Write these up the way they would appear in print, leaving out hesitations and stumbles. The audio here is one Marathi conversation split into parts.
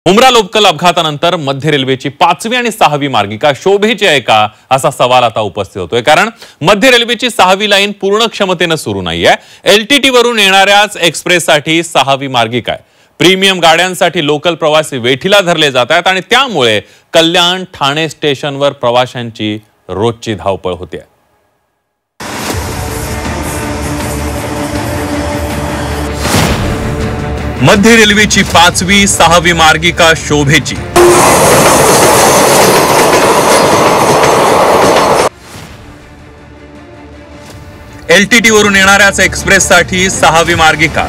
उमरा लोकल अपघातानंतर मध्य रेल्वेची 5वी आणि 6वी मार्गिका शोभेची आहे का असा सवाल आता उपस्थित होतोय। कारण मध्य रेल्वेची 6वी लाईन पूर्ण क्षमतेने सुरू नाहीये। एलटीटी वरून येणाऱ्याच एक्सप्रेस साठी 6वी मार्गिका आहे। प्रीमियम गाड्यांसाठी लोकल प्रवासी वेठीला धरले जात आहेत आणि त्यामुळे कल्याण ठाणे स्टेशनवर प्रवाशांची रोजची धावपळ होते। मध्य रेल्वेची 5वी 6वी मार्गिका शोभेची। एलटीटी वरून येणाऱ्याच एक्सप्रेस साठी 6वी मार्गिका।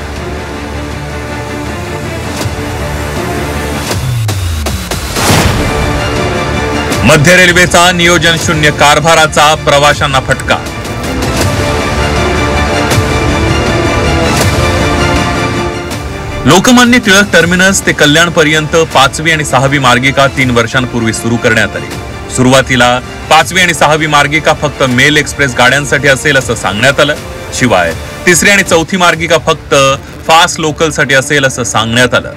मध्य रेल्वेचा नियोजन शून्य कारभाराचा प्रवाशांना फटका। लोकमान्य टिळक टर्मिनस ते कल्याण पर्यंत 5वी आणि 6वी मार्गिका 3 वर्षांपूर्वी सुरू करण्यात आली। सुरुवातीला 5वी आणि 6वी मार्गिका फक्त मेल एक्सप्रेस गाड्यांसाठी असेल असं सांगण्यात आलं। शिवाय 3री आणि 4थी मार्गिका फक्त फास्ट लोकल साठी असेल असं सांगण्यात आलं।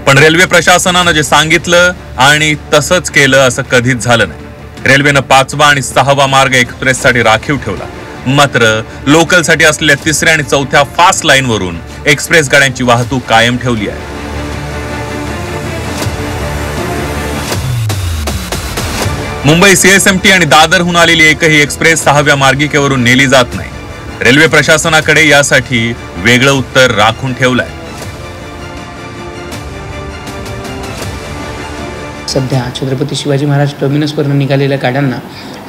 पण रेल्वे प्रशासनाने जे सांगितलं आणि तसंच केलं असं कधीच झालं नाही। रेल्वेने 5वा आणि 6वा मार्ग एक्सप्रेस साठी राखीव ठेवला। मात्र लोकल साठी असलेल्या 3ऱ्या आणि 4थ्या फास्ट लाईन वरून एक्सप्रेस गाड्यांची वाहतूक कायम ठेवली आहे। मुंबई सीएसएमटी आणि दादरहून आलेली एकही एक्सप्रेस 6व्या मार्गिकेवरून नेली जात नाही। रेल्वे प्रशासनाकडे यासाठी वेगळं उत्तर राखून ठेवलंय। सध्या छत्रपती शिवाजी महाराज टर्मिनसवरून निघालेल्या गाड्यांना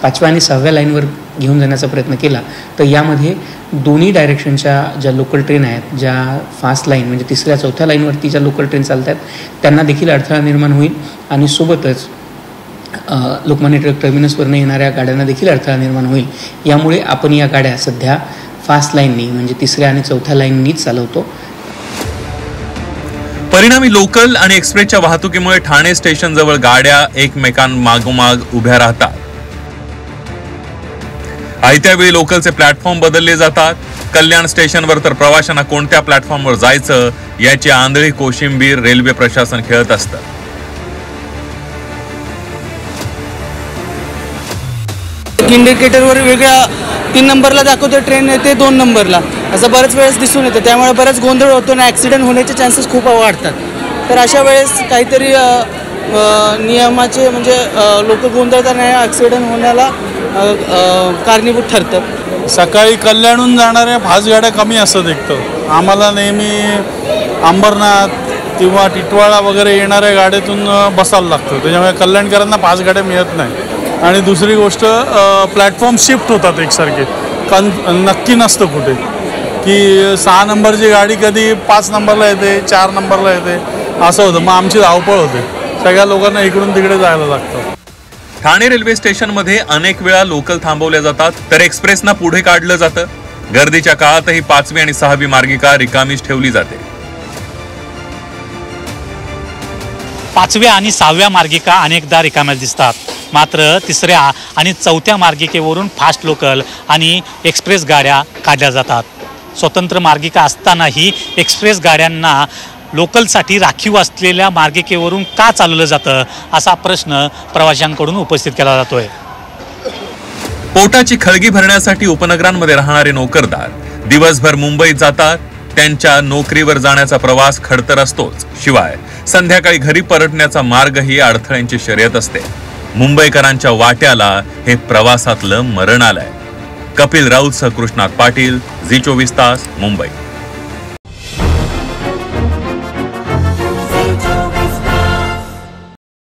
5व्या आणि 6व्या लाईनवर घेऊन जाण्याचा प्रयत्न केला तर यामध्ये दोन्ही डायरेक्शनच्या ज्या लोकल ट्रेन आहेत, ज्या फास्ट लाईन म्हणजे 3ऱ्या 4थ्या लाईनवरती ज्या लोकल ट्रेन चालतात त्यांना देखील अडथळा निर्माण होईल आणि सोबतच लोकमान्य टिळक टर्मिनसवरून येणाऱ्या गाड्यांना देखील अडथळा निर्माण होईल। यामुळे आपण या गाड्या सध्या फास्ट लाईननी म्हणजे 3ऱ्या आणि 4थ्या लाईननीच चालवतो। परिणामी लोकल आणि एक्सप्रेसच्या वाहतुकीमुळे ठाणे स्टेशन जवळ गाड्या एकमेकांमागोमाग उभ्या राहतात। आयत्या वेळी लोकलचे प्लॅटफॉर्म बदलले जातात। कल्याण स्टेशनवर तर प्रवाशांना कोणत्या प्लॅटफॉर्मवर जायचं याची आंधळी कोशिंबीर रेल्वे प्रशासन खेळत असतं। इंडिकेटरवर वेगळ्या 3 नंबरला दाखवतो ट्रेन येते 2 नंबरला असं बऱ्याच वेळेस दिसून येतं। त्यामुळे बराच गोंधळ होतो आणि ॲक्सिडेंट होण्याचे चान्सेस खूप वाढतात। तर अशा वेळेस काहीतरी नियमाचे म्हणजे लोक गोंधळताना ॲक्सिडेंट होण्याला कारणीभूत ठरतं। सकाळी कल्याणहून जाणाऱ्या फास्ट गाड्या कमी असतात एकतर आम्हाला नेहमी अंबरनाथ किंवा टिटवाळा वगैरे येणाऱ्या गाड्यातून बसायला लागतं। त्याच्यामुळे कल्याणकरांना फास्ट गाड्या मिळत नाही। आणि दुसरी गोष्ट प्लॅटफॉर्म शिफ्ट होतात एकसारखे नक्की नसतं कुठे की 6 नंबरची गाडी कधी 5 नंबरला येते 4 नंबरला येते असं होतं। मग आमची धावपळ होते, सगळ्या लोकांना इकडून तिकडे जायला लागतं। ठाणे रेल्वे स्टेशन मध्ये अनेक वेळा लोकल थांबवल्या जातात तर एक्सप्रेसना पुढे काढलं जातं। गर्दीच्या काळातही 5वी आणि 6वी मार्गिका रिकामीच ठेवली जाते। 5व्या आणि 6व्या मार्गिका अनेकदा रिकाम्या दिसतात, मात्र 3ऱ्या आणि 4थ्या मार्गिकेवरून फास्ट लोकल आणि एक्सप्रेस गाड्या काढल्या जातात। स्वतंत्र मार्गिका असतानाही एक्सप्रेस गाड्यांना लोकलसाठी राखीव असलेल्या मार्गिकेवरून का चालवलं जातं असा प्रश्न प्रवाशांकडून उपस्थित केला जातोय। पोटाची खळगी भरण्यासाठी उपनगरांमध्ये राहणारे नोकरदार दिवसभर मुंबईत जातात। त्यांच्या नोकरीवर जाण्याचा प्रवास खडतर असतोच, शिवाय संध्याकाळी घरी परतण्याचा मार्गही अडथळ्यांची शर्यत असते। मुंबईकरांच्या वाट्याला हे प्रवासातलं मरण आलंय। कपिल राऊत सह कृष्णात पाटील, झी 24 तास, मुंबई।